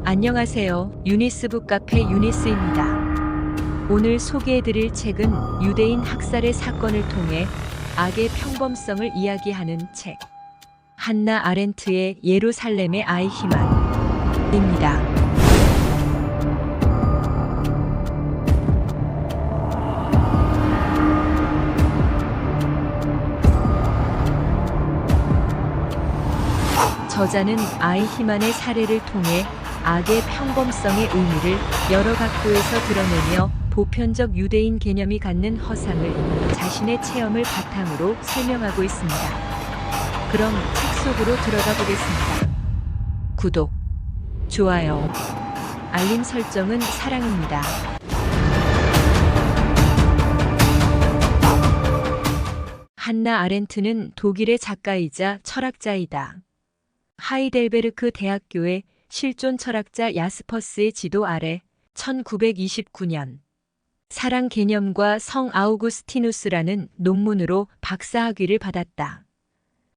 안녕하세요. 유니스 북카페 유니스입니다. 오늘 소개해드릴 책은 유대인 학살의 사건을 통해 악의 평범성을 이야기하는 책. 한나 아렌트의 예루살렘의 아이 희망입니다. 저자는 아이 희만의 사례를 통해 악의 평범성의 의미를 여러 각도에서 드러내며 보편적 유대인 개념이 갖는 허상을 자신의 체험을 바탕으로 설명하고 있습니다. 그럼 책 속으로 들어가 보겠습니다. 구독, 좋아요, 알림 설정은 사랑입니다. 한나 아렌트는 독일의 작가이자 철학자이다. 하이델베르크 대학교의 실존 철학자 야스퍼스의 지도 아래 1929년 사랑 개념과 성 아우구스티누스라는 논문으로 박사학위를 받았다.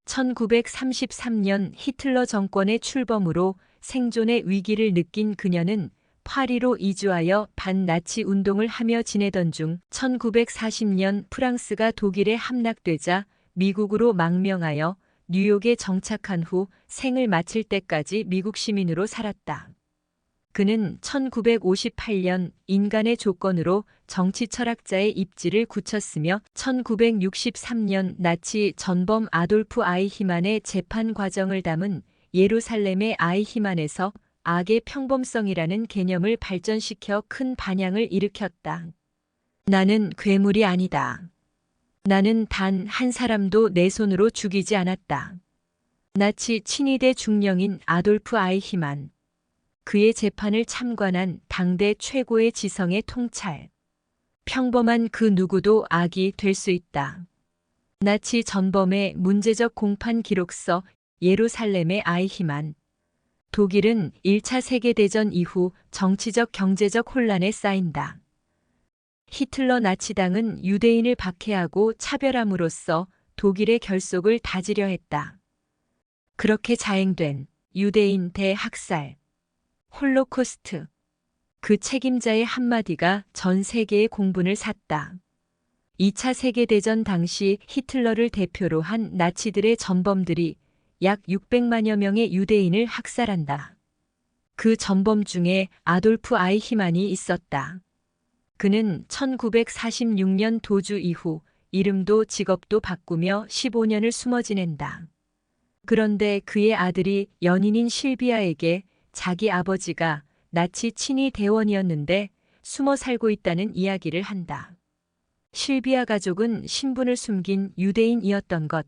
1933년 히틀러 정권의 출범으로 생존의 위기를 느낀 그녀는 파리로 이주하여 반나치 운동을 하며 지내던 중 1940년 프랑스가 독일에 함락되자 미국으로 망명하여 뉴욕에 정착한 후 생을 마칠 때까지 미국 시민으로 살았다. 그는 1958년 인간의 조건으로 정치 철학자의 입지를 굳혔으며 1963년 나치 전범 아돌프 아이히만의 재판 과정을 담은 예루살렘의 아이히만에서 악의 평범성이라는 개념을 발전시켜 큰 반향을 일으켰다. 나는 괴물이 아니다. 나는 단 한 사람도 내 손으로 죽이지 않았다. 나치 친위대 중령인 아돌프 아이히만. 그의 재판을 참관한 당대 최고의 지성의 통찰. 평범한 그 누구도 악이 될 수 있다. 나치 전범의 문제적 공판 기록서 예루살렘의 아이히만. 독일은 1차 세계대전 이후 정치적 경제적 혼란에 쌓인다. 히틀러 나치당은 유대인을 박해하고 차별함으로써 독일의 결속을 다지려 했다. 그렇게 자행된 유대인 대학살, 홀로코스트. 그 책임자의 한마디가 전 세계의 공분을 샀다. 2차 세계대전 당시 히틀러를 대표로 한 나치들의 전범들이 약 600만여 명의 유대인을 학살한다. 그 전범 중에 아돌프 아이히만이 있었다. 그는 1946년 도주 이후 이름도 직업도 바꾸며 15년을 숨어 지낸다. 그런데 그의 아들이 연인인 실비아에게 자기 아버지가 나치 친위 대원이었는데 숨어 살고 있다는 이야기를 한다. 실비아 가족은 신분을 숨긴 유대인이었던 것.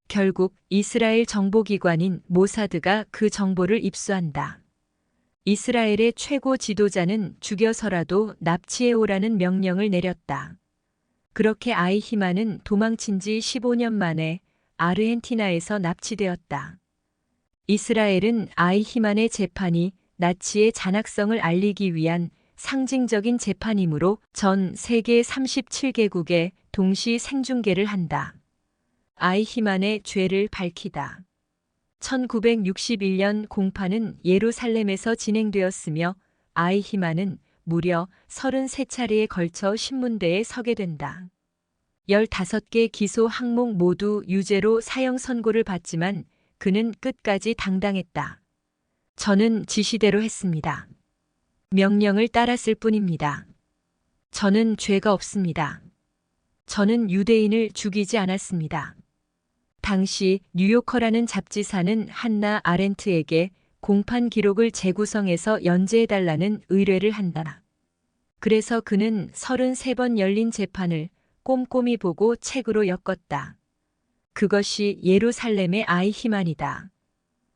결국 이스라엘 정보기관인 모사드가 그 정보를 입수한다. 이스라엘의 최고 지도자는 죽여서라도 납치해 오라는 명령을 내렸다. 그렇게 아이히만은 도망친 지 15년 만에 아르헨티나에서 납치되었다. 이스라엘은 아이히만의 재판이 나치의 잔악성을 알리기 위한 상징적인 재판이므로 전 세계 37개국에 동시 생중계를 한다. 아이히만의 죄를 밝히다. 1961년 공판은 예루살렘에서 진행되었으며 아이히만은 무려 33차례에 걸쳐 신문대에 서게 된다. 15개 기소 항목 모두 유죄로 사형 선고를 받지만 그는 끝까지 당당했다. 저는 지시대로 했습니다. 명령을 따랐을 뿐입니다. 저는 죄가 없습니다. 저는 유대인을 죽이지 않았습니다. 당시 뉴요커라는 잡지사는 한나 아렌트에게 공판 기록을 재구성해서 연재해달라는 의뢰를 한다. 그래서 그는 33번 열린 재판을 꼼꼼히 보고 책으로 엮었다. 그것이 예루살렘의 아이히만이다.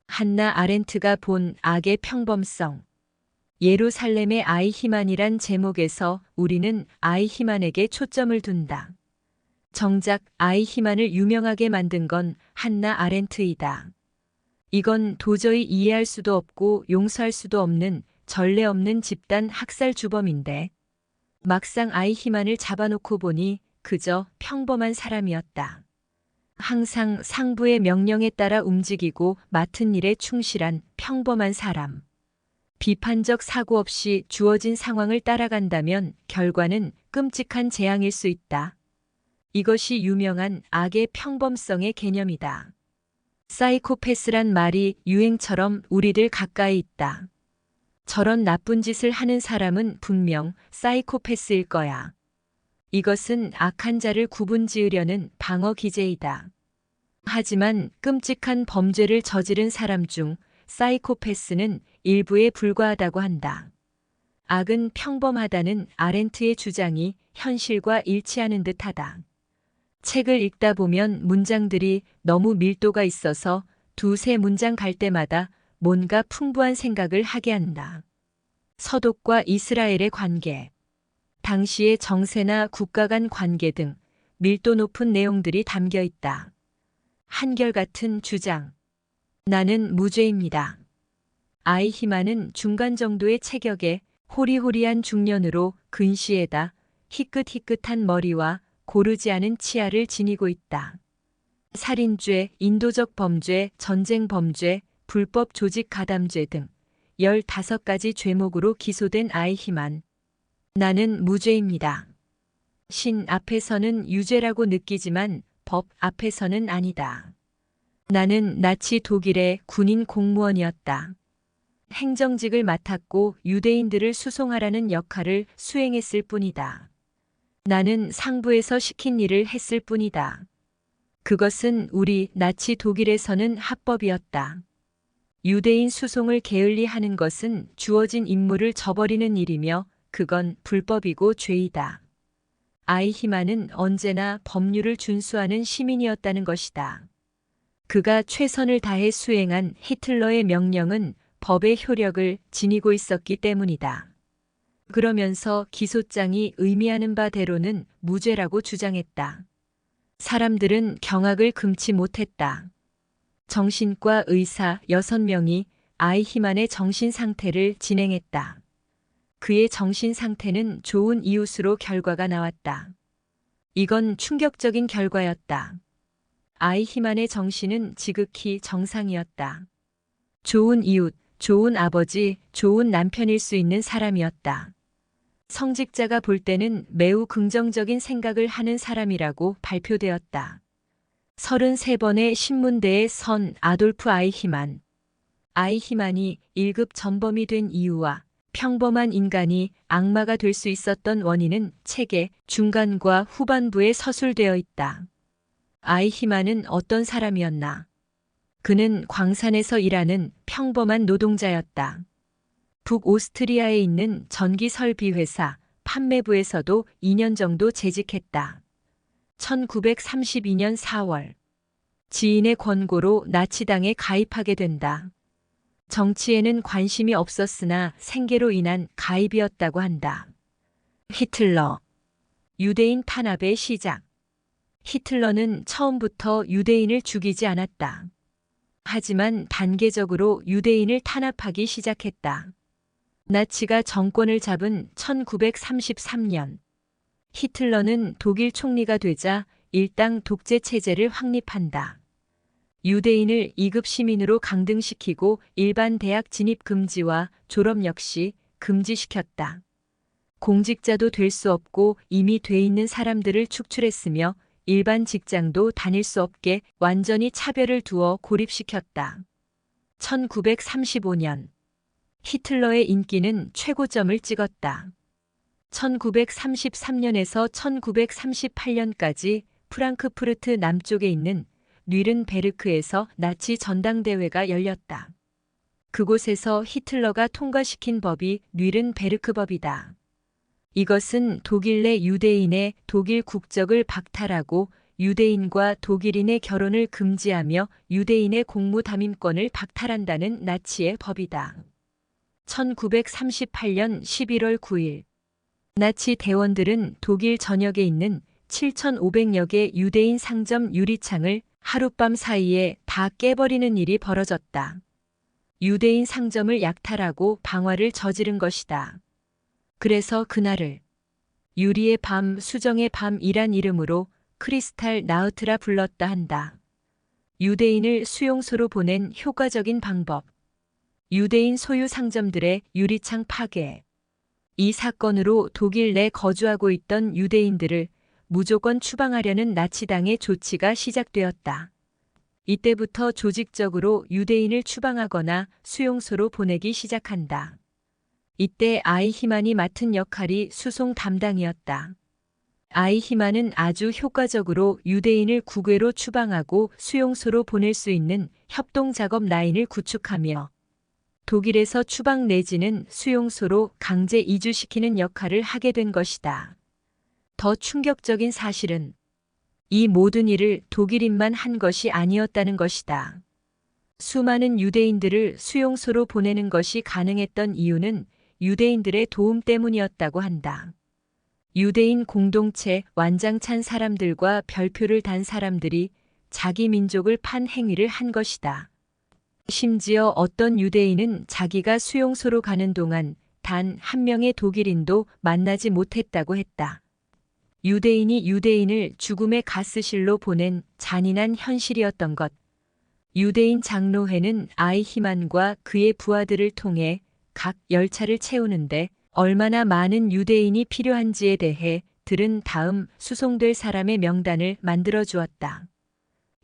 한나 아렌트가 본 악의 평범성. 예루살렘의 아이히만이란 제목에서 우리는 아이히만에게 초점을 둔다. 정작 아이히만을 유명하게 만든 건 한나 아렌트이다. 이건 도저히 이해할 수도 없고 용서할 수도 없는 전례 없는 집단 학살 주범인데 막상 아이히만을 잡아놓고 보니 그저 평범한 사람이었다. 항상 상부의 명령에 따라 움직이고 맡은 일에 충실한 평범한 사람. 비판적 사고 없이 주어진 상황을 따라간다면 결과는 끔찍한 재앙일 수 있다. 이것이 유명한 악의 평범성의 개념이다. 사이코패스란 말이 유행처럼 우리들 가까이 있다. 저런 나쁜 짓을 하는 사람은 분명 사이코패스일 거야. 이것은 악한 자를 구분지으려는 방어 기제이다. 하지만 끔찍한 범죄를 저지른 사람 중 사이코패스는 일부에 불과하다고 한다. 악은 평범하다는 아렌트의 주장이 현실과 일치하는 듯하다. 책을 읽다 보면 문장들이 너무 밀도가 있어서 두세 문장 갈 때마다 뭔가 풍부한 생각을 하게 한다. 서독과 이스라엘의 관계, 당시의 정세나 국가 간 관계 등 밀도 높은 내용들이 담겨 있다. 한결같은 주장. 나는 무죄입니다. 아이히만은 중간 정도의 체격에 호리호리한 중년으로 근시에다 희끗희끗한 머리와 고르지 않은 치아를 지니고 있다. 살인죄, 인도적 범죄, 전쟁 범죄, 불법 조직 가담죄 등 15가지 죄목으로 기소된 아이히만. 나는 무죄입니다. 신 앞에서는 유죄라고 느끼지만 법 앞에서는 아니다. 나는 나치 독일의 군인 공무원이었다. 행정직을 맡았고 유대인들을 수송하라는 역할을 수행했을 뿐이다. 나는 상부에서 시킨 일을 했을 뿐이다. 그것은 우리 나치 독일에서는 합법이었다. 유대인 수송을 게을리하는 것은 주어진 임무를 저버리는 일이며 그건 불법이고 죄이다. 아이히만은 언제나 법률을 준수하는 시민이었다는 것이다. 그가 최선을 다해 수행한 히틀러의 명령은 법의 효력을 지니고 있었기 때문이다. 그러면서 기소장이 의미하는 바대로는 무죄라고 주장했다. 사람들은 경악을 금치 못했다. 정신과 의사 6명이 아이히만의 정신 상태를 진행했다. 그의 정신 상태는 좋은 이웃으로 결과가 나왔다. 이건 충격적인 결과였다. 아이히만의 정신은 지극히 정상이었다. 좋은 이웃, 좋은 아버지, 좋은 남편일 수 있는 사람이었다. 성직자가 볼 때는 매우 긍정적인 생각을 하는 사람이라고 발표되었다. 33번의 신문대의 선 아돌프 아이히만. 아이히만이 1급 전범이 된 이유와 평범한 인간이 악마가 될 수 있었던 원인은 책의 중간과 후반부에 서술되어 있다. 아이히만은 어떤 사람이었나? 그는 광산에서 일하는 평범한 노동자였다. 북오스트리아에 있는 전기 설비 회사 판매부에서도 2년 정도 재직했다. 1932년 4월 지인의 권고로 나치당에 가입하게 된다. 정치에는 관심이 없었으나 생계로 인한 가입이었다고 한다. 히틀러. 유대인 탄압의 시작. 히틀러는 처음부터 유대인을 죽이지 않았다. 하지만 단계적으로 유대인을 탄압하기 시작했다. 나치가 정권을 잡은 1933년, 히틀러는 독일 총리가 되자 일당 독재 체제를 확립한다. 유대인을 2급 시민으로 강등시키고 일반 대학 진입 금지와 졸업 역시 금지시켰다. 공직자도 될 수 없고 이미 돼 있는 사람들을 축출했으며 일반 직장도 다닐 수 없게 완전히 차별을 두어 고립시켰다. 1935년 히틀러의 인기는 최고점을 찍었다. 1933년에서 1938년까지 프랑크푸르트 남쪽에 있는 뉘른베르크에서 나치 전당대회가 열렸다. 그곳에서 히틀러가 통과시킨 법이 뉘른베르크법이다. 이것은 독일 내 유대인의 독일 국적을 박탈하고 유대인과 독일인의 결혼을 금지하며 유대인의 공무 담임권을 박탈한다는 나치의 법이다. 1938년 11월 9일 나치 대원들은 독일 전역에 있는 7,500여 개 유대인 상점 유리창을 하룻밤 사이에 다 깨버리는 일이 벌어졌다. 유대인 상점을 약탈하고 방화를 저지른 것이다. 그래서 그날을 유리의 밤, 수정의 밤이란 이름으로 크리스탈 나흐트라 불렀다 한다. 유대인을 수용소로 보낸 효과적인 방법. 유대인 소유 상점들의 유리창 파괴. 이 사건으로 독일 내 거주하고 있던 유대인들을 무조건 추방하려는 나치당의 조치가 시작되었다. 이때부터 조직적으로 유대인을 추방하거나 수용소로 보내기 시작한다. 이때 아이히만이 맡은 역할이 수송 담당이었다. 아이히만은 아주 효과적으로 유대인을 국외로 추방하고 수용소로 보낼 수 있는 협동작업 라인을 구축하며 독일에서 추방 내지는 수용소로 강제 이주시키는 역할을 하게 된 것이다. 더 충격적인 사실은 이 모든 일을 독일인만 한 것이 아니었다는 것이다. 수많은 유대인들을 수용소로 보내는 것이 가능했던 이유는 유대인들의 도움 때문이었다고 한다. 유대인 공동체 완장찬 사람들과 별표를 단 사람들이 자기 민족을 판 행위를 한 것이다. 심지어 어떤 유대인은 자기가 수용소로 가는 동안 단 한 명의 독일인도 만나지 못했다고 했다. 유대인이 유대인을 죽음의 가스실로 보낸 잔인한 현실이었던 것. 유대인 장로회는 아이히만과 그의 부하들을 통해 각 열차를 채우는데 얼마나 많은 유대인이 필요한지에 대해 들은 다음 수송될 사람의 명단을 만들어 주었다.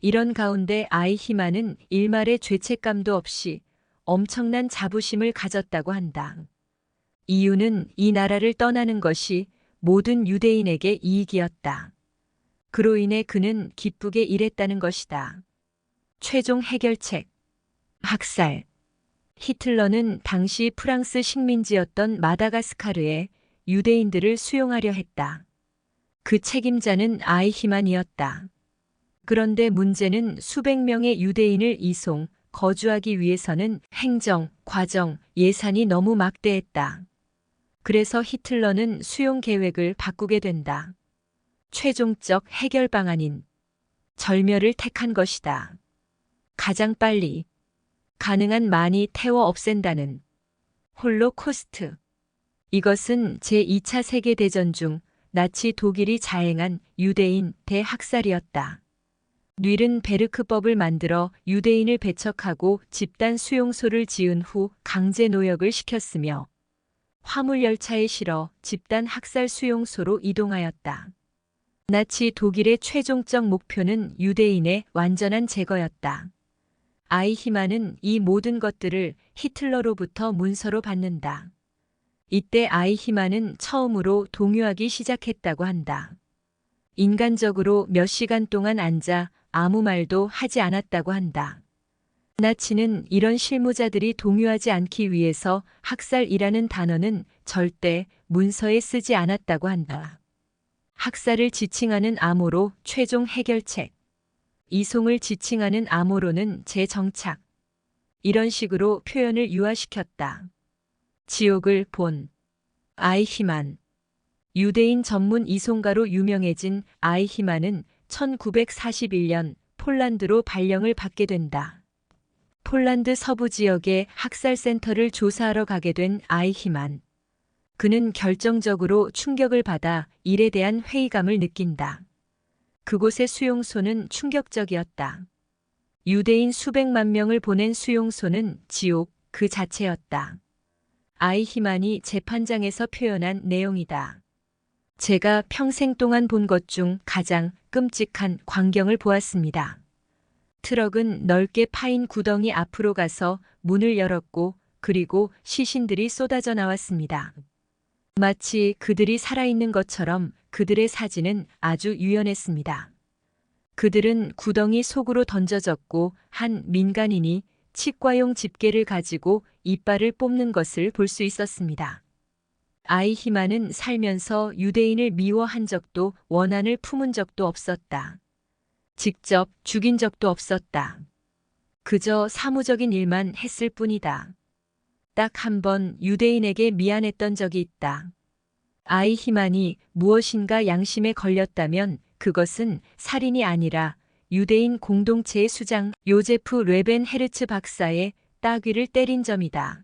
이런 가운데 아이히만은 일말의 죄책감도 없이 엄청난 자부심을 가졌다고 한다. 이유는 이 나라를 떠나는 것이 모든 유대인에게 이익이었다. 그로 인해 그는 기쁘게 일했다는 것이다. 최종 해결책. 학살. 히틀러는 당시 프랑스 식민지였던 마다가스카르에 유대인들을 수용하려 했다. 그 책임자는 아이히만이었다. 그런데 문제는 수백 명의 유대인을 이송, 거주하기 위해서는 행정, 과정, 예산이 너무 막대했다. 그래서 히틀러는 수용 계획을 바꾸게 된다. 최종적 해결 방안인 절멸을 택한 것이다. 가장 빨리, 가능한 많이 태워 없앤다는 홀로코스트. 이것은 제2차 세계대전 중 나치 독일이 자행한 유대인 대학살이었다. 뉘른베르크법을 만들어 유대인을 배척하고 집단 수용소를 지은 후 강제 노역을 시켰으며 화물열차에 실어 집단 학살 수용소로 이동하였다. 나치 독일의 최종적 목표는 유대인의 완전한 제거였다. 아이히만은 이 모든 것들을 히틀러로부터 문서로 받는다. 이때 아이히만은 처음으로 동요하기 시작했다고 한다. 인간적으로 몇 시간 동안 앉아 아무 말도 하지 않았다고 한다. 나치는 이런 실무자들이 동요하지 않기 위해서 학살이라는 단어는 절대 문서에 쓰지 않았다고 한다. 학살을 지칭하는 암호로 최종 해결책, 이송을 지칭하는 암호로는 재정착. 이런 식으로 표현을 유화시켰다. 지옥을 본 아이히만. 유대인 전문 이송가로 유명해진 아이히만은 1941년 폴란드로 발령을 받게 된다. 폴란드 서부 지역의 학살센터를 조사하러 가게 된 아이히만. 그는 결정적으로 충격을 받아 일에 대한 회의감을 느낀다. 그곳의 수용소는 충격적이었다. 유대인 수백만 명을 보낸 수용소는 지옥 그 자체였다. 아이히만이 재판장에서 표현한 내용이다. 제가 평생 동안 본 것 중 가장 끔찍한 광경을 보았습니다. 트럭은 넓게 파인 구덩이 앞으로 가서 문을 열었고 그리고 시신들이 쏟아져 나왔습니다. 마치 그들이 살아있는 것처럼 그들의 사진은 아주 유연했습니다. 그들은 구덩이 속으로 던져졌고 한 민간인이 치과용 집게를 가지고 이빨을 뽑는 것을 볼 수 있었습니다. 아이히만은 살면서 유대인을 미워한 적도 원한을 품은 적도 없었다. 직접 죽인 적도 없었다. 그저 사무적인 일만 했을 뿐이다. 딱 한 번 유대인에게 미안했던 적이 있다. 아이히만이 무엇인가 양심에 걸렸다면 그것은 살인이 아니라 유대인 공동체의 수장 요제프 레벤 헤르츠 박사의 따귀를 때린 점이다.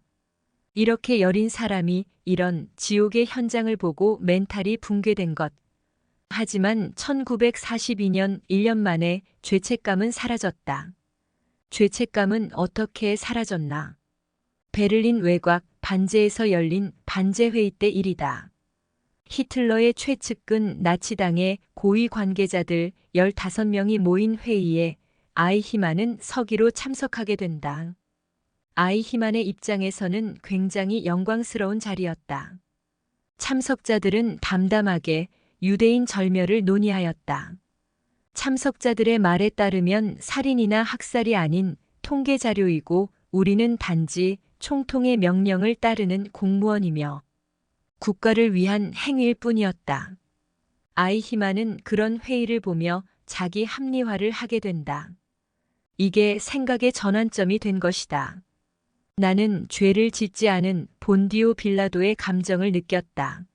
이렇게 여린 사람이 이런 지옥의 현장을 보고 멘탈이 붕괴된 것. 하지만 1942년 1년 만에 죄책감은 사라졌다. 죄책감은 어떻게 사라졌나? 베를린 외곽 반제에서 열린 반제회의 때 일이다. 히틀러의 최측근 나치당의 고위 관계자들 15명이 모인 회의에 아이히만은 서기로 참석하게 된다. 아이히만의 입장에서는 굉장히 영광스러운 자리였다. 참석자들은 담담하게 유대인 절멸을 논의하였다. 참석자들의 말에 따르면 살인이나 학살이 아닌 통계 자료이고 우리는 단지 총통의 명령을 따르는 공무원이며 국가를 위한 행위일 뿐이었다. 아이히만은 그런 회의를 보며 자기 합리화를 하게 된다. 이게 생각의 전환점이 된 것이다. 나는 죄를 짓지 않은 본디오 빌라도의 감정을 느꼈다.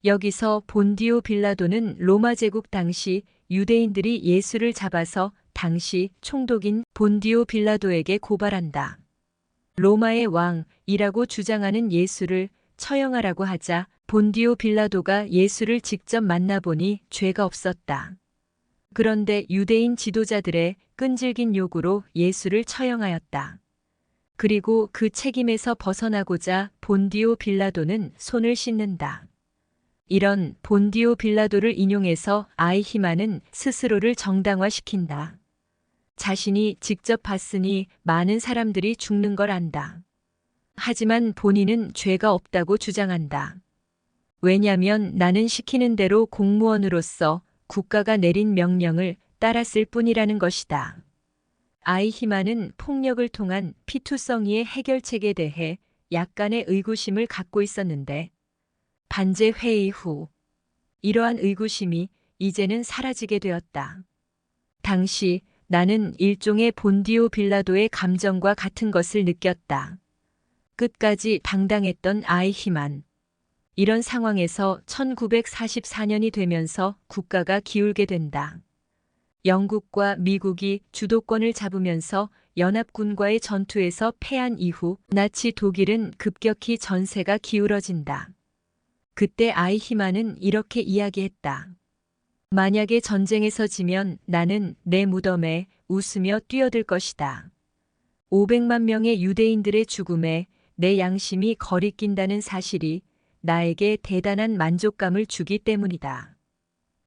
여기서 본디오 빌라도는 로마 제국 당시 유대인들이 예수를 잡아서 당시 총독인 본디오 빌라도에게 고발한다. 로마의 왕이라고 주장하는 예수를 처형하라고 하자 본디오 빌라도가 예수를 직접 만나보니 죄가 없었다. 그런데 유대인 지도자들의 끈질긴 요구로 예수를 처형하였다. 그리고 그 책임에서 벗어나고자 본디오 빌라도는 손을 씻는다. 이런 본디오 빌라도를 인용해서 아이히만은 스스로를 정당화시킨다. 자신이 직접 봤으니 많은 사람들이 죽는 걸 안다. 하지만 본인은 죄가 없다고 주장한다. 왜냐면 나는 시키는 대로 공무원으로서 국가가 내린 명령을 따랐을 뿐이라는 것이다. 아이히만은 폭력을 통한 피투성이의 해결책에 대해 약간의 의구심을 갖고 있었는데 반제 회의 후 이러한 의구심이 이제는 사라지게 되었다. 당시 나는 일종의 본디오 빌라도의 감정과 같은 것을 느꼈다. 끝까지 당당했던 아이히만. 이런 상황에서 1944년이 되면서 국가가 기울게 된다. 영국과 미국이 주도권을 잡으면서 연합군과의 전투에서 패한 이후 나치 독일은 급격히 전세가 기울어진다. 그때 아이히만은 이렇게 이야기했다. 만약에 전쟁에서 지면 나는 내 무덤에 웃으며 뛰어들 것이다. 500만 명의 유대인들의 죽음에 내 양심이 거리낀다는 사실이 나에게 대단한 만족감을 주기 때문이다.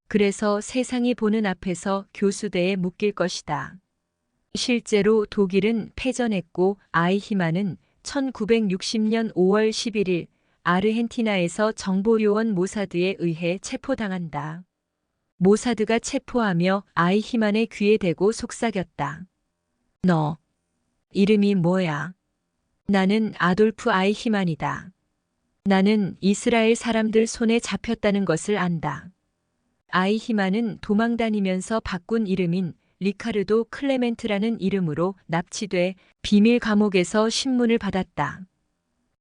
그래서 세상이 보는 앞에서 교수대에 묶일 것이다. 실제로 독일은 패전했고 아이히만은 1960년 5월 11일 아르헨티나에서 정보요원 모사드에 의해 체포당한다. 모사드가 체포하며 아이히만의 귀에 대고 속삭였다. 너 이름이 뭐야? 나는 아돌프 아이히만이다. 나는 이스라엘 사람들 손에 잡혔다는 것을 안다. 아이히만은 도망다니면서 바꾼 이름인 리카르도 클레멘트라는 이름으로 납치돼 비밀 감옥에서 신문을 받았다.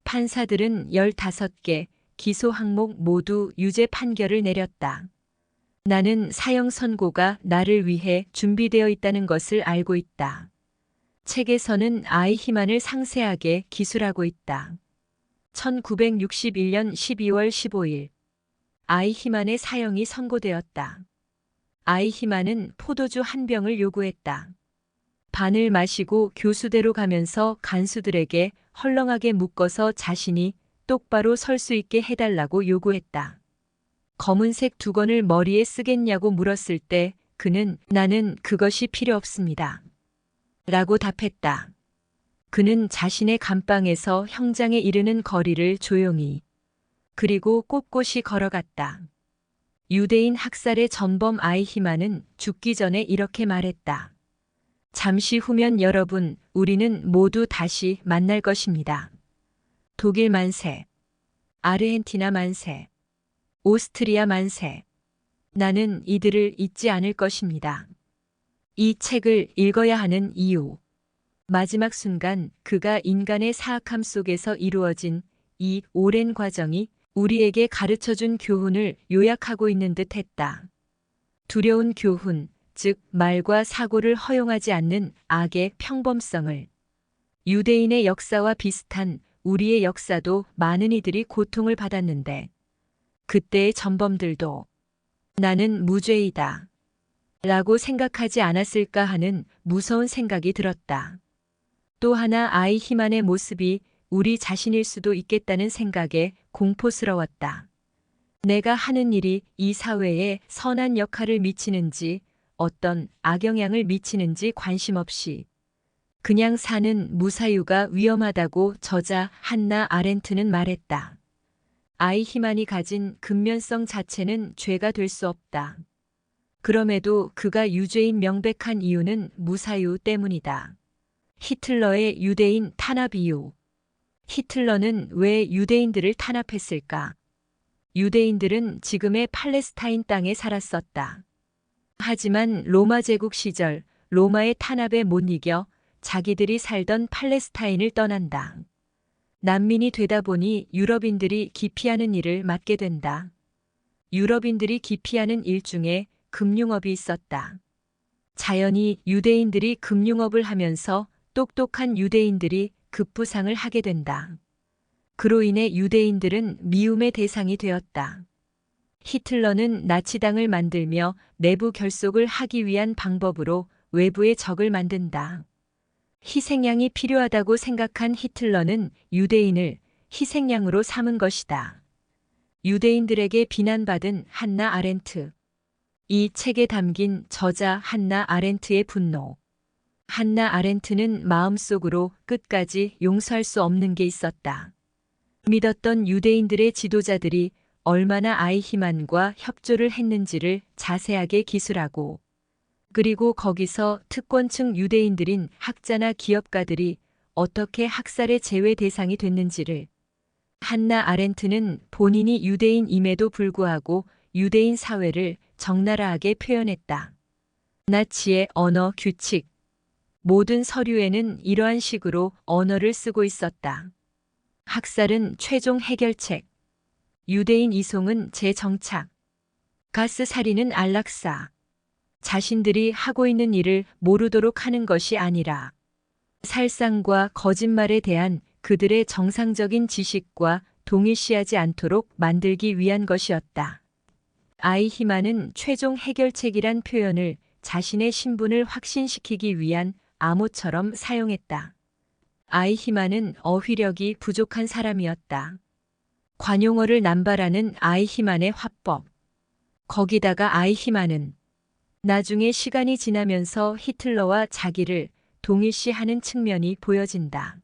판사들은 15개 기소 항목 모두 유죄 판결을 내렸다. 나는 사형 선고가 나를 위해 준비되어 있다는 것을 알고 있다. 책에서는 아이히만을 상세하게 기술하고 있다. 1961년 12월 15일 아이히만의 사형이 선고되었다. 아이히만은 포도주 한 병을 요구했다. 반을 마시고 교수대로 가면서 간수들에게 헐렁하게 묶어서 자신이 똑바로 설 수 있게 해달라고 요구했다. 검은색 두건을 머리에 쓰겠냐고 물었을 때 그는 나는 그것이 필요 없습니다. 라고 답했다. 그는 자신의 감방에서 형장에 이르는 거리를 조용히 그리고 꼿꼿이 걸어갔다. 유대인 학살의 전범 아이히만은 죽기 전에 이렇게 말했다. 잠시 후면 여러분, 우리는 모두 다시 만날 것입니다. 독일 만세, 아르헨티나 만세, 오스트리아 만세. 나는 이들을 잊지 않을 것입니다. 이 책을 읽어야 하는 이유. 마지막 순간 그가 인간의 사악함 속에서 이루어진 이 오랜 과정이 우리에게 가르쳐준 교훈을 요약하고 있는 듯 했다. 두려운 교훈, 즉 말과 사고를 허용하지 않는 악의 평범성을. 유대인의 역사와 비슷한 우리의 역사도 많은 이들이 고통을 받았는데 그때의 전범들도 나는 무죄이다 라고 생각하지 않았을까 하는 무서운 생각이 들었다. 또 하나 아이히만의 모습이 우리 자신일 수도 있겠다는 생각에 공포스러웠다. 내가 하는 일이 이 사회에 선한 역할을 미치는지 어떤 악영향을 미치는지 관심 없이 그냥 사는 무사유가 위험하다고 저자 한나 아렌트는 말했다. 아이히만이 가진 근면성 자체는 죄가 될 수 없다. 그럼에도 그가 유죄인 명백한 이유는 무사유 때문이다. 히틀러의 유대인 탄압 이유. 히틀러는 왜 유대인들을 탄압했을까? 유대인들은 지금의 팔레스타인 땅에 살았었다. 하지만 로마 제국 시절 로마의 탄압에 못 이겨 자기들이 살던 팔레스타인을 떠난다. 난민이 되다 보니 유럽인들이 기피하는 일을 맡게 된다. 유럽인들이 기피하는 일 중에 금융업이 있었다. 자연히 유대인들이 금융업을 하면서 똑똑한 유대인들이 급부상을 하게 된다. 그로 인해 유대인들은 미움의 대상이 되었다. 히틀러는 나치당을 만들며 내부 결속을 하기 위한 방법으로 외부의 적을 만든다. 희생양이 필요하다고 생각한 히틀러는 유대인을 희생양으로 삼은 것이다. 유대인들에게 비난받은 한나 아렌트. 이 책에 담긴 저자 한나 아렌트의 분노. 한나 아렌트는 마음속으로 끝까지 용서할 수 없는 게 있었다. 믿었던 유대인들의 지도자들이 얼마나 아이히만과 협조를 했는지를 자세하게 기술하고 그리고 거기서 특권층 유대인들인 학자나 기업가들이 어떻게 학살의 제외 대상이 됐는지를 한나 아렌트는 본인이 유대인임에도 불구하고 유대인 사회를 적나라하게 표현했다. 나치의 언어 규칙. 모든 서류에는 이러한 식으로 언어를 쓰고 있었다. 학살은 최종 해결책. 유대인 이송은 재정착. 가스 살인은 안락사. 자신들이 하고 있는 일을 모르도록 하는 것이 아니라 살상과 거짓말에 대한 그들의 정상적인 지식과 동일시하지 않도록 만들기 위한 것이었다. 아이히만은 최종 해결책이란 표현을 자신의 신분을 확신시키기 위한 암호처럼 사용했다. 아이히만은 어휘력이 부족한 사람이었다. 관용어를 남발하는 아이히만의 화법. 거기다가 아이히만은 나중에 시간이 지나면서 히틀러와 자기를 동일시하는 측면이 보여진다.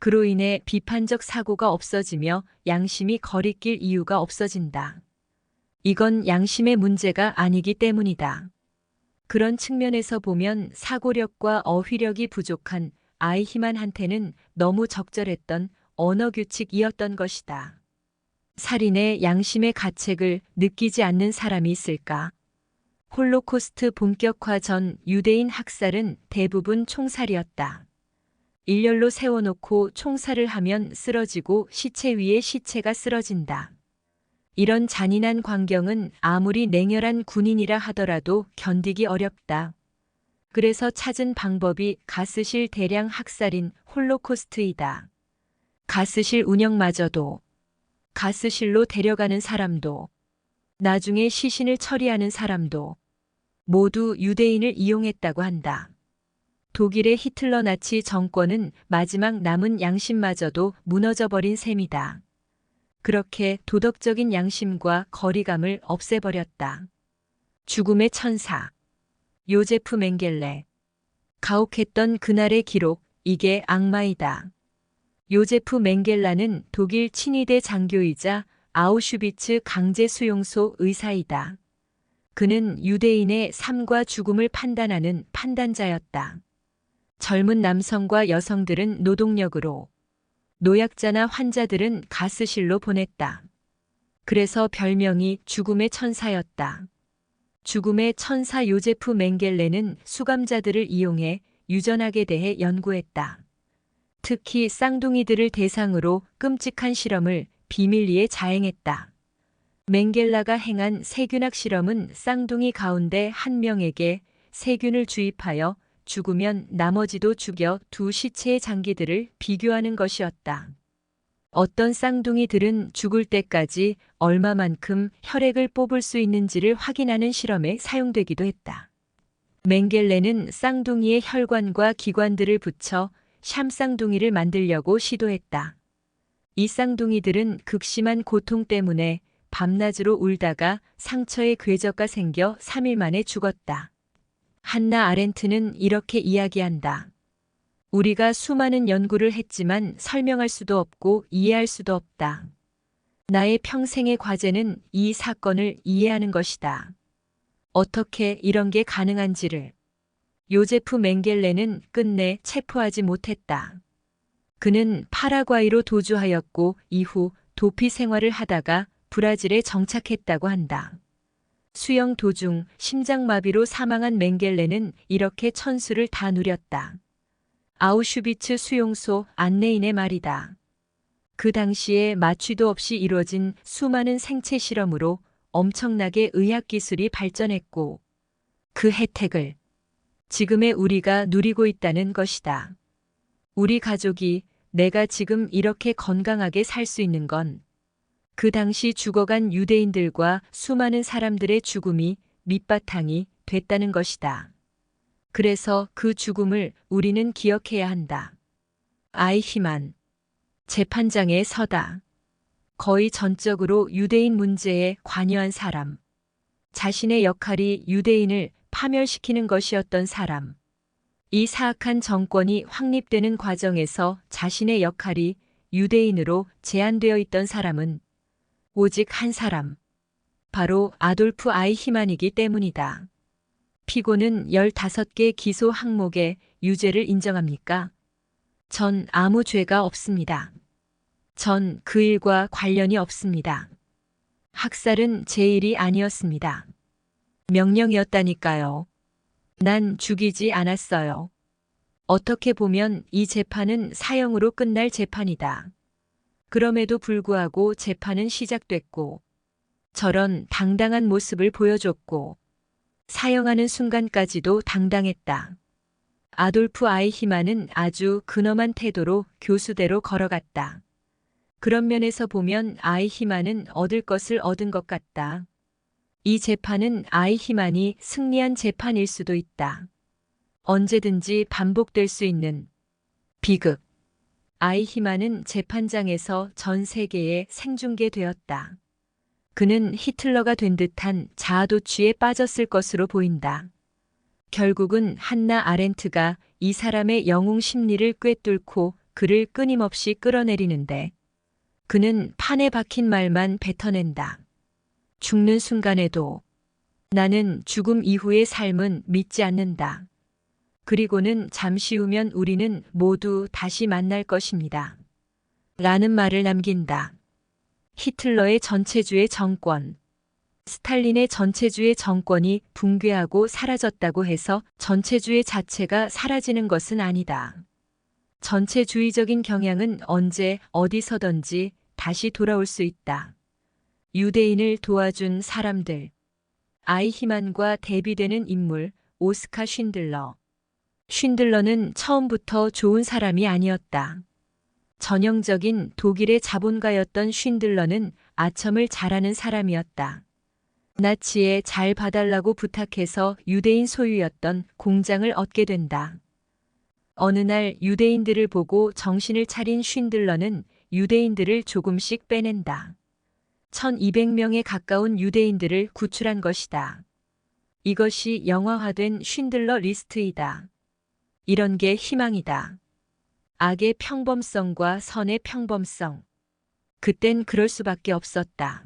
그로 인해 비판적 사고가 없어지며 양심이 거리낄 이유가 없어진다. 이건 양심의 문제가 아니기 때문이다. 그런 측면에서 보면 사고력과 어휘력이 부족한 아이히만한테는 너무 적절했던 언어규칙이었던 것이다. 살인의 양심의 가책을 느끼지 않는 사람이 있을까? 홀로코스트 본격화 전 유대인 학살은 대부분 총살이었다. 일렬로 세워놓고 총살을 하면 쓰러지고 시체 위에 시체가 쓰러진다. 이런 잔인한 광경은 아무리 냉혈한 군인이라 하더라도 견디기 어렵다. 그래서 찾은 방법이 가스실 대량 학살인 홀로코스트이다. 가스실 운영마저도, 가스실로 데려가는 사람도, 나중에 시신을 처리하는 사람도 모두 유대인을 이용했다고 한다. 독일의 히틀러 나치 정권은 마지막 남은 양심마저도 무너져버린 셈이다. 그렇게 도덕적인 양심과 거리감을 없애버렸다. 죽음의 천사. 요제프 맹겔레. 가혹했던 그날의 기록, 이게 악마이다. 요제프 맹겔라는 독일 친위대 장교이자 아우슈비츠 강제수용소 의사이다. 그는 유대인의 삶과 죽음을 판단하는 판단자였다. 젊은 남성과 여성들은 노동력으로, 노약자나 환자들은 가스실로 보냈다. 그래서 별명이 죽음의 천사였다. 죽음의 천사 요제프 맹겔레는 수감자들을 이용해 유전학에 대해 연구했다. 특히 쌍둥이들을 대상으로 끔찍한 실험을 비밀리에 자행했다. 맹겔라가 행한 세균학 실험은 쌍둥이 가운데 한 명에게 세균을 주입하여 죽으면 나머지도 죽여 두 시체의 장기들을 비교하는 것이었다. 어떤 쌍둥이들은 죽을 때까지 얼마만큼 혈액을 뽑을 수 있는지를 확인하는 실험에 사용되기도 했다. 맹겔레는 쌍둥이의 혈관과 기관들을 붙여 샴쌍둥이를 만들려고 시도했다. 이 쌍둥이들은 극심한 고통 때문에 밤낮으로 울다가 상처에 궤적가 생겨 3일 만에 죽었다. 한나 아렌트는 이렇게 이야기한다. 우리가 수많은 연구를 했지만 설명할 수도 없고 이해할 수도 없다. 나의 평생의 과제는 이 사건을 이해하는 것이다. 어떻게 이런 게 가능한지를. 요제프 맹겔레는 끝내 체포하지 못했다. 그는 파라과이로 도주하였고 이후 도피 생활을 하다가 브라질에 정착했다고 한다. 수영 도중 심장마비로 사망한 맹겔레는 이렇게 천수를 다 누렸다. 아우슈비츠 수용소 안내인의 말이다. 그 당시에 마취도 없이 이루어진 수많은 생체 실험으로 엄청나게 의학기술이 발전했고 그 혜택을 지금의 우리가 누리고 있다는 것이다. 우리 가족이 내가 지금 이렇게 건강하게 살 수 있는 건 그 당시 죽어간 유대인들과 수많은 사람들의 죽음이 밑바탕이 됐다는 것이다. 그래서 그 죽음을 우리는 기억해야 한다. 아이히만 재판장에 서다. 거의 전적으로 유대인 문제에 관여한 사람. 자신의 역할이 유대인을 파멸시키는 것이었던 사람. 이 사악한 정권이 확립되는 과정에서 자신의 역할이 유대인으로 제한되어 있던 사람은 오직 한 사람. 바로 아돌프 아이히만이기 때문이다. 피고는 15개 기소 항목의 유죄를 인정합니까? 전 아무 죄가 없습니다. 전 그 일과 관련이 없습니다. 학살은 제 일이 아니었습니다. 명령이었다니까요. 난 죽이지 않았어요. 어떻게 보면 이 재판은 사형으로 끝날 재판이다. 그럼에도 불구하고 재판은 시작됐고 저런 당당한 모습을 보여줬고 사형하는 순간까지도 당당했다. 아돌프 아이히만은 아주 근엄한 태도로 교수대로 걸어갔다. 그런 면에서 보면 아이히만은 얻을 것을 얻은 것 같다. 이 재판은 아이히만이 승리한 재판일 수도 있다. 언제든지 반복될 수 있는 비극. 아이히만은 재판장에서 전 세계에 생중계되었다. 그는 히틀러가 된 듯한 자아도취에 빠졌을 것으로 보인다. 결국은 한나 아렌트가 이 사람의 영웅 심리를 꿰뚫고 그를 끊임없이 끌어내리는데 그는 판에 박힌 말만 뱉어낸다. 죽는 순간에도 나는 죽음 이후의 삶은 믿지 않는다. 그리고는 잠시 후면 우리는 모두 다시 만날 것입니다. 라는 말을 남긴다. 히틀러의 전체주의 정권. 스탈린의 전체주의 정권이 붕괴하고 사라졌다고 해서 전체주의 자체가 사라지는 것은 아니다. 전체주의적인 경향은 언제 어디서든지 다시 돌아올 수 있다. 유대인을 도와준 사람들. 아이히만과 대비되는 인물 오스카 쉰들러. 쉰들러는 처음부터 좋은 사람이 아니었다. 전형적인 독일의 자본가였던 쉰들러는 아첨을 잘하는 사람이었다. 나치에 잘 봐달라고 부탁해서 유대인 소유였던 공장을 얻게 된다. 어느 날 유대인들을 보고 정신을 차린 쉰들러는 유대인들을 조금씩 빼낸다. 1200명에 가까운 유대인들을 구출한 것이다. 이것이 영화화된 쉰들러 리스트이다. 이런 게 희망이다. 악의 평범성과 선의 평범성. 그땐 그럴 수밖에 없었다.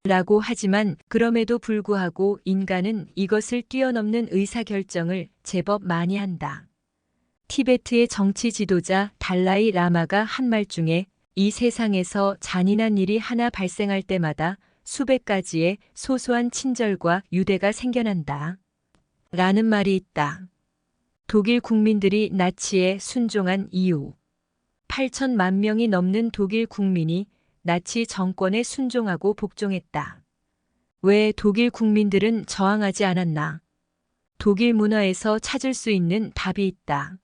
라고 하지만 그럼에도 불구하고 인간은 이것을 뛰어넘는 의사결정을 제법 많이 한다. 티베트의 정치 지도자 달라이 라마가 한 말 중에 이 세상에서 잔인한 일이 하나 발생할 때마다 수백 가지의 소소한 친절과 유대가 생겨난다. 라는 말이 있다. 독일 국민들이 나치에 순종한 이유. 8천만 명이 넘는 독일 국민이 나치 정권에 순종하고 복종했다. 왜 독일 국민들은 저항하지 않았나? 독일 문화에서 찾을 수 있는 답이 있다.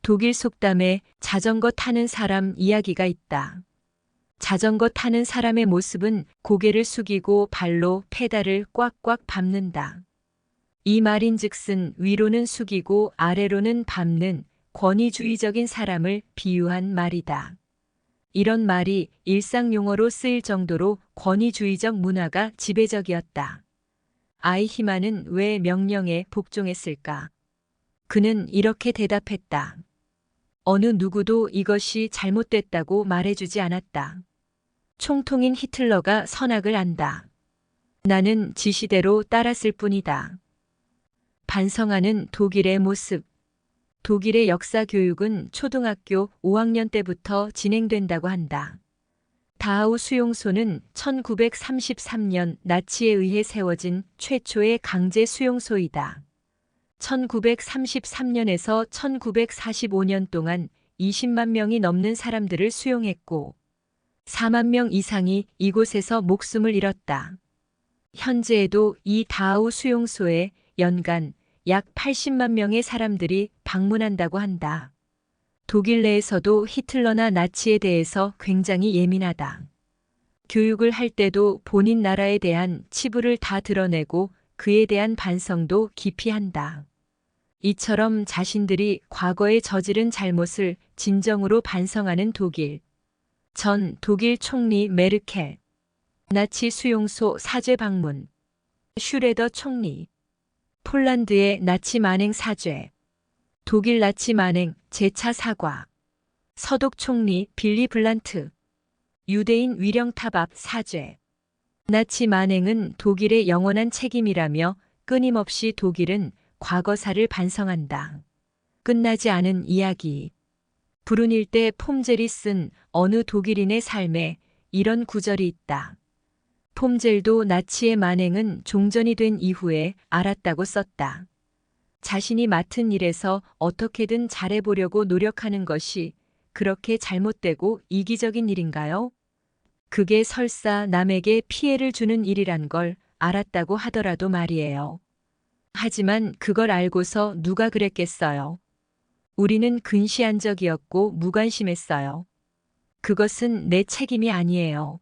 독일 속담에 자전거 타는 사람 이야기가 있다. 자전거 타는 사람의 모습은 고개를 숙이고 발로 페달을 꽉꽉 밟는다. 이 말인즉슨 위로는 숙이고 아래로는 밟는 권위주의적인 사람을 비유한 말이다. 이런 말이 일상 용어로 쓰일 정도로 권위주의적 문화가 지배적이었다. 아이히만은 왜 명령에 복종했을까? 그는 이렇게 대답했다. 어느 누구도 이것이 잘못됐다고 말해주지 않았다. 총통인 히틀러가 선악을 안다. 나는 지시대로 따랐을 뿐이다. 반성하는 독일의 모습. 독일의 역사 교육은 초등학교 5학년 때부터 진행된다고 한다. 다하우 수용소는 1933년 나치에 의해 세워진 최초의 강제 수용소이다. 1933년에서 1945년 동안 20만 명이 넘는 사람들을 수용했고 4만 명 이상이 이곳에서 목숨을 잃었다. 현재에도 이 다하우 수용소에 연간 약 80만 명의 사람들이 방문한다고 한다. 독일 내에서도 히틀러나 나치에 대해서 굉장히 예민하다. 교육을 할 때도 본인 나라에 대한 치부를 다 드러내고 그에 대한 반성도 깊이 한다. 이처럼 자신들이 과거에 저지른 잘못을 진정으로 반성하는 독일. 전 독일 총리 메르켈. 나치 수용소 사죄 방문. 슈레더 총리. 폴란드의 나치 만행 사죄. 독일 나치 만행 재차 사과. 서독 총리 빌리 블란트. 유대인 위령 타박 사죄. 나치 만행은 독일의 영원한 책임이라며 끊임없이 독일은 과거사를 반성한다. 끝나지 않은 이야기. 브룬일 때 폼젤이 쓴 어느 독일인의 삶에 이런 구절이 있다. 폼젤도 나치의 만행은 종전이 된 이후에 알았다고 썼다. 자신이 맡은 일에서 어떻게든 잘해보려고 노력하는 것이 그렇게 잘못되고 이기적인 일인가요? 그게 설사 남에게 피해를 주는 일이란 걸 알았다고 하더라도 말이에요. 하지만 그걸 알고서 누가 그랬겠어요? 우리는 근시안적이었고 무관심했어요. 그것은 내 책임이 아니에요.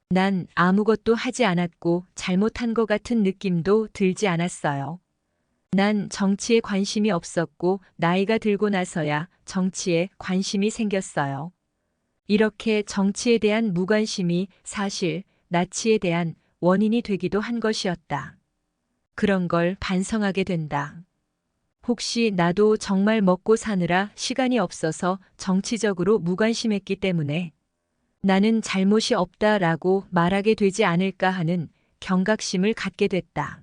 난 아무것도 하지 않았고 잘못한 것 같은 느낌도 들지 않았어요. 난 정치에 관심이 없었고 나이가 들고 나서야 정치에 관심이 생겼어요. 이렇게 정치에 대한 무관심이 사실 나치에 대한 원인이 되기도 한 것이었다. 그런 걸 반성하게 된다. 혹시 나도 정말 먹고 사느라 시간이 없어서 정치적으로 무관심했기 때문에 나는 잘못이 없다라고 말하게 되지 않을까 하는 경각심을 갖게 됐다.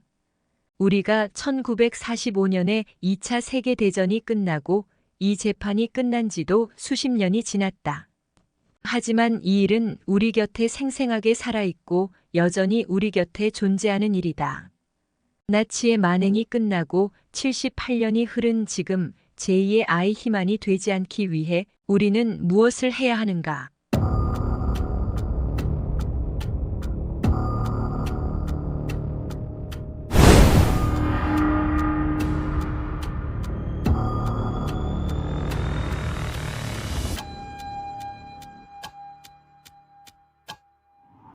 우리가 1945년에 2차 세계대전이 끝나고 이 재판이 끝난 지도 수십 년이 지났다. 하지만 이 일은 우리 곁에 생생하게 살아있고 여전히 우리 곁에 존재하는 일이다. 나치의 만행이 끝나고 78년이 흐른 지금 제2의 아이히만이 되지 않기 위해 우리는 무엇을 해야 하는가?